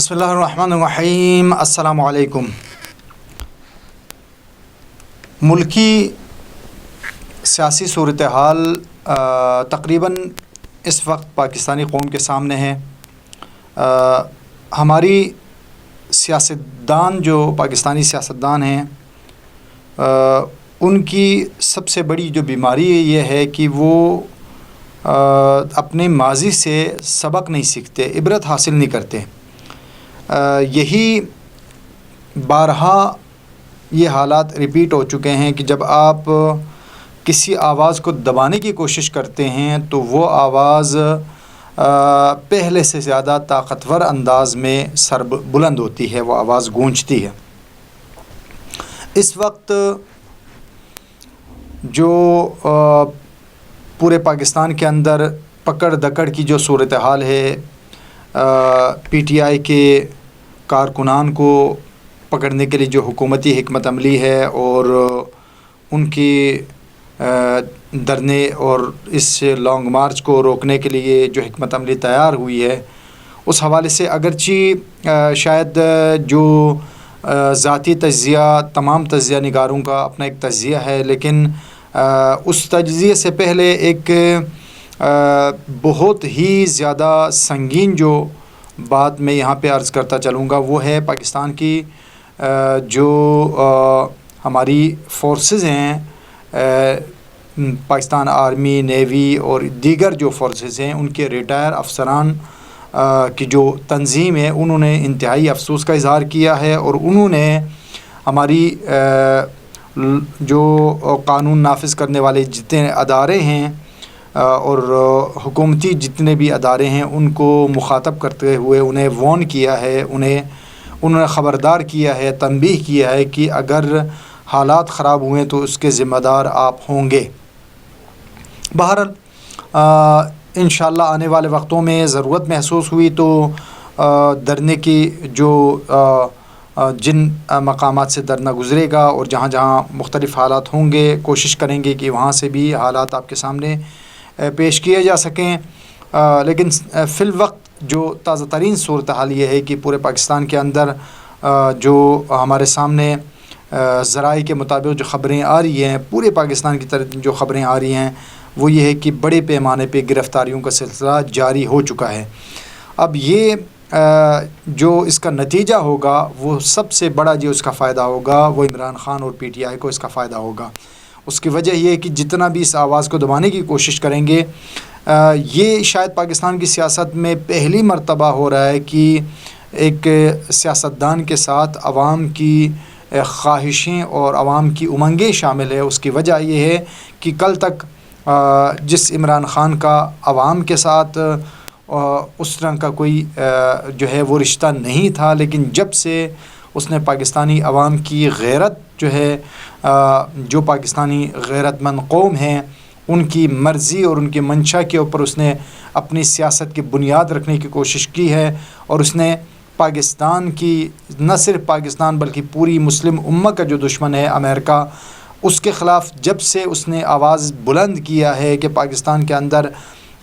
بسم اللہ الرحمن الرحیم۔ السلام علیکم۔ ملکی سیاسی صورتحال تقریباً اس وقت پاکستانی قوم کے سامنے ہے۔ ہماری سیاستدان جو پاکستانی سیاستدان ہیں ان کی سب سے بڑی جو بیماری یہ ہے کہ وہ اپنے ماضی سے سبق نہیں سیکھتے، عبرت حاصل نہیں کرتے۔ یہی بارہا یہ حالات ریپیٹ ہو چکے ہیں کہ جب آپ کسی آواز کو دبانے کی کوشش کرتے ہیں تو وہ آواز پہلے سے زیادہ طاقتور انداز میں سر بلند ہوتی ہے، وہ آواز گونجتی ہے۔ اس وقت جو پورے پاکستان کے اندر پکڑ دکڑ کی جو صورتحال ہے، پی ٹی آئی کے کارکنان کو پکڑنے کے لیے جو حکومتی حکمت عملی ہے اور ان کی دھرنے اور اس لانگ مارچ کو روکنے کے لیے جو حکمت عملی تیار ہوئی ہے، اس حوالے سے اگرچہ شاید جو ذاتی تجزیہ تمام تجزیہ نگاروں کا اپنا ایک تجزیہ ہے، لیکن اس تجزیے سے پہلے ایک بہت ہی زیادہ سنگین جو بات میں یہاں پہ عرض کرتا چلوں گا وہ ہے پاکستان کی جو ہماری فورسز ہیں، پاکستان آرمی، نیوی اور دیگر جو فورسز ہیں، ان کے ریٹائر افسران کی جو تنظیم ہے انہوں نے انتہائی افسوس کا اظہار کیا ہے، اور انہوں نے ہماری جو قانون نافذ کرنے والے جتنے ادارے ہیں اور حکومتی جتنے بھی ادارے ہیں ان کو مخاطب کرتے ہوئے انہیں وارن کیا ہے، انہوں نے خبردار کیا ہے، تنبیہ کیا ہے کہ اگر حالات خراب ہوئے تو اس کے ذمہ دار آپ ہوں گے۔ بہرحال انشاءاللہ آنے والے وقتوں میں ضرورت محسوس ہوئی تو دھرنے کی جو جن مقامات سے دھرنا گزرے گا اور جہاں جہاں مختلف حالات ہوں گے کوشش کریں گے کہ وہاں سے بھی حالات آپ کے سامنے پیش کیے جا سکیں، لیکن فی الوقت جو تازہ ترین صورتحال یہ ہے کہ پورے پاکستان کے اندر جو ہمارے سامنے ذرائع کے مطابق جو خبریں آ رہی ہیں، پورے پاکستان کی طرف جو خبریں آ رہی ہیں وہ یہ ہے کہ بڑے پیمانے پہ گرفتاریوں کا سلسلہ جاری ہو چکا ہے۔ اب یہ جو اس کا نتیجہ ہوگا وہ سب سے بڑا جو اس کا فائدہ ہوگا وہ عمران خان اور پی ٹی آئی کو اس کا فائدہ ہوگا۔ اس کی وجہ یہ ہے کہ جتنا بھی اس آواز کو دبانے کی کوشش کریں گے، یہ شاید پاکستان کی سیاست میں پہلی مرتبہ ہو رہا ہے کہ ایک سیاستدان کے ساتھ عوام کی خواہشیں اور عوام کی امنگیں شامل ہے۔ اس کی وجہ یہ ہے کہ کل تک جس عمران خان کا عوام کے ساتھ اس طرح کا کوئی جو ہے وہ رشتہ نہیں تھا، لیکن جب سے اس نے پاکستانی عوام کی غیرت جو ہے جو پاکستانی غیرت مند قوم ہیں ان کی مرضی اور ان کی منشا کے اوپر اس نے اپنی سیاست کی بنیاد رکھنے کی کوشش کی ہے، اور اس نے پاکستان کی نہ صرف پاکستان بلکہ پوری مسلم امت کا جو دشمن ہے امریکہ، اس کے خلاف جب سے اس نے آواز بلند کیا ہے کہ پاکستان کے اندر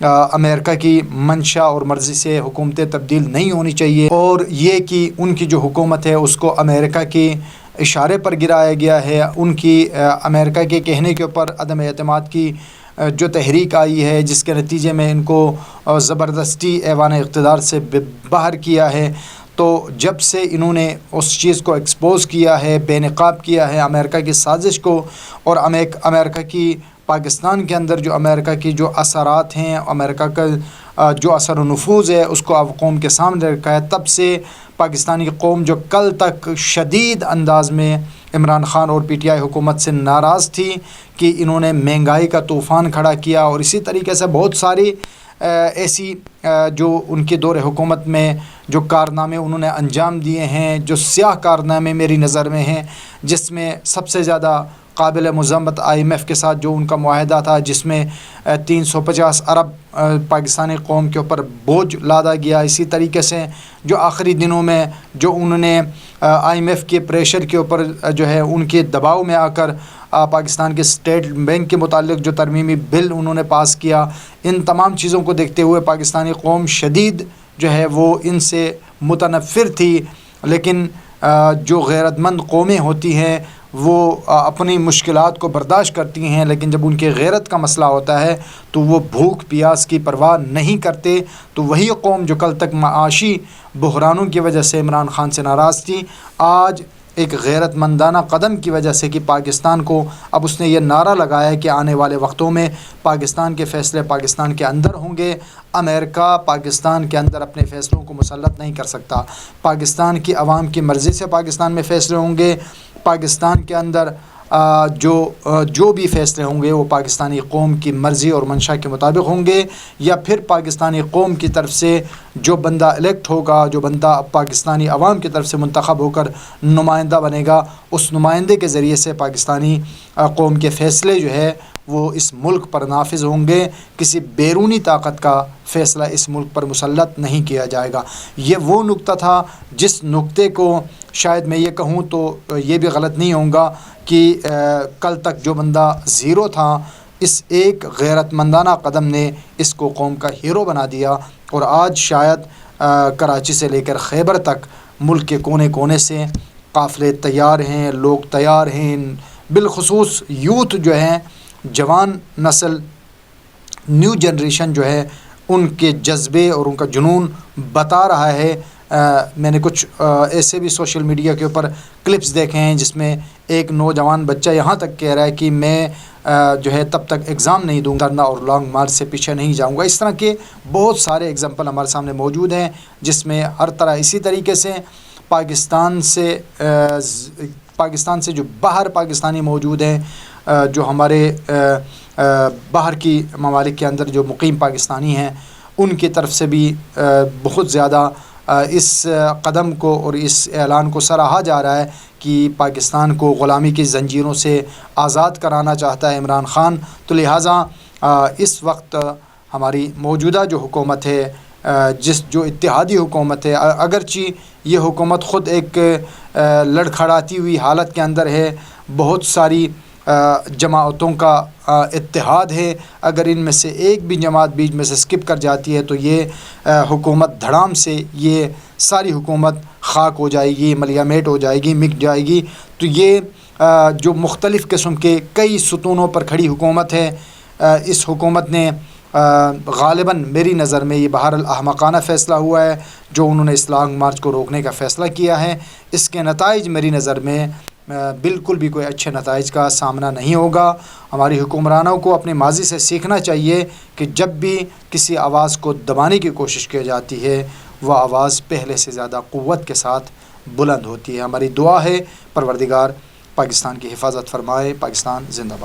امریکہ کی منشا اور مرضی سے حکومتیں تبدیل نہیں ہونی چاہیے، اور یہ کہ ان کی جو حکومت ہے اس کو امریکہ کے اشارے پر گرایا گیا ہے، ان کی امریکہ کے کہنے کے اوپر عدم اعتماد کی جو تحریک آئی ہے جس کے نتیجے میں ان کو زبردستی ایوان اقتدار سے باہر کیا ہے۔ تو جب سے انہوں نے اس چیز کو ایکسپوز کیا ہے، بے نقاب کیا ہے امریکہ کی سازش کو، اور امریکہ کی پاکستان کے اندر جو امریکہ کی جو اثرات ہیں، امریکہ کا جو اثر و نفوذ ہے اس کو اب قوم کے سامنے رکھا ہے، تب سے پاکستانی قوم جو کل تک شدید انداز میں عمران خان اور پی ٹی آئی حکومت سے ناراض تھی کہ انہوں نے مہنگائی کا طوفان کھڑا کیا، اور اسی طریقے سے بہت ساری ایسی جو ان کے دور حکومت میں جو کارنامے انہوں نے انجام دیے ہیں، جو سیاہ کارنامے میری نظر میں ہیں، جس میں سب سے زیادہ قابل مذمت آئی ایم ایف کے ساتھ جو ان کا معاہدہ تھا جس میں 350 ارب پاکستانی قوم کے اوپر بوجھ لادا گیا۔ اسی طریقے سے جو آخری دنوں میں جو انہوں نے آئی ایم ایف کے پریشر کے اوپر جو ہے ان کے دباؤ میں آ کر پاکستان کے اسٹیٹ بینک کے متعلق جو ترمیمی بل انہوں نے پاس کیا، ان تمام چیزوں کو دیکھتے ہوئے پاکستانی قوم شدید جو ہے وہ ان سے متنفر تھی، لیکن جو غیرت مند قومیں ہوتی ہیں وہ اپنی مشکلات کو برداشت کرتی ہیں، لیکن جب ان کے غیرت کا مسئلہ ہوتا ہے تو وہ بھوک پیاس کی پرواہ نہیں کرتے۔ تو وہی قوم جو کل تک معاشی بحرانوں کی وجہ سے عمران خان سے ناراض تھی، آج ایک غیرت مندانہ قدم کی وجہ سے کہ پاکستان کو اب اس نے یہ نعرہ لگایا ہے کہ آنے والے وقتوں میں پاکستان کے فیصلے پاکستان کے اندر ہوں گے، امریکہ پاکستان کے اندر اپنے فیصلوں کو مسلط نہیں کر سکتا، پاکستان کی عوام کی مرضی سے پاکستان میں فیصلے ہوں گے، پاکستان کے اندر جو بھی فیصلے ہوں گے وہ پاکستانی قوم کی مرضی اور منشا کے مطابق ہوں گے، یا پھر پاکستانی قوم کی طرف سے جو بندہ الیکٹ ہوگا، جو بندہ پاکستانی عوام کی طرف سے منتخب ہو کر نمائندہ بنے گا، اس نمائندے کے ذریعے سے پاکستانی قوم کے فیصلے جو ہے وہ اس ملک پر نافذ ہوں گے۔ کسی بیرونی طاقت کا فیصلہ اس ملک پر مسلط نہیں کیا جائے گا۔ یہ وہ نقطہ تھا جس نقطے کو شاید میں یہ کہوں تو یہ بھی غلط نہیں ہوگا کہ کل تک جو بندہ زیرو تھا، اس ایک غیرت مندانہ قدم نے اس کو قوم کا ہیرو بنا دیا، اور آج شاید کراچی سے لے کر خیبر تک ملک کے کونے کونے سے قافلے تیار ہیں، لوگ تیار ہیں، بالخصوص یوتھ جو ہیں، جوان نسل، نیو جنریشن جو ہے، ان کے جذبے اور ان کا جنون بتا رہا ہے۔ میں نے کچھ ایسے بھی سوشل میڈیا کے اوپر کلپس دیکھے ہیں جس میں ایک نوجوان بچہ یہاں تک کہہ رہا ہے کہ میں جو ہے تب تک ایگزام نہیں دوں گا اور لانگ مارچ سے پیچھے نہیں جاؤں گا۔ اس طرح کے بہت سارے ایگزامپل ہمارے سامنے موجود ہیں جس میں ہر طرح اسی طریقے سے پاکستان سے جو باہر پاکستانی موجود ہیں، جو ہمارے باہر کی ممالک کے اندر جو مقیم پاکستانی ہیں، ان کی طرف سے بھی بہت زیادہ اس قدم کو اور اس اعلان کو سراہا جا رہا ہے کہ پاکستان کو غلامی کی زنجیروں سے آزاد کرانا چاہتا ہے عمران خان۔ تو لہٰذا اس وقت ہماری موجودہ جو حکومت ہے، جو اتحادی حکومت ہے، اگرچہ یہ حکومت خود ایک لڑکھڑاتی ہوئی حالت کے اندر ہے، بہت ساری جماعتوں کا اتحاد ہے، اگر ان میں سے ایک بھی جماعت بیچ میں سے سکپ کر جاتی ہے تو یہ حکومت دھڑام سے یہ ساری حکومت خاک ہو جائے گی، ملیامیٹ ہو جائے گی، مٹ جائے گی۔ تو یہ جو مختلف قسم کے کئی ستونوں پر کھڑی حکومت ہے، اس حکومت نے غالباً میری نظر میں یہ بہرحال احمقانہ فیصلہ ہوا ہے جو انہوں نے اس لانگ مارچ کو روکنے کا فیصلہ کیا ہے۔ اس کے نتائج میری نظر میں بالکل بھی کوئی اچھے نتائج کا سامنا نہیں ہوگا۔ ہماری حکمرانوں کو اپنے ماضی سے سیکھنا چاہیے کہ جب بھی کسی آواز کو دبانے کی کوشش کی جاتی ہے، وہ آواز پہلے سے زیادہ قوت کے ساتھ بلند ہوتی ہے۔ ہماری دعا ہے پروردگار پاکستان کی حفاظت فرمائے۔ پاکستان زندہ باد۔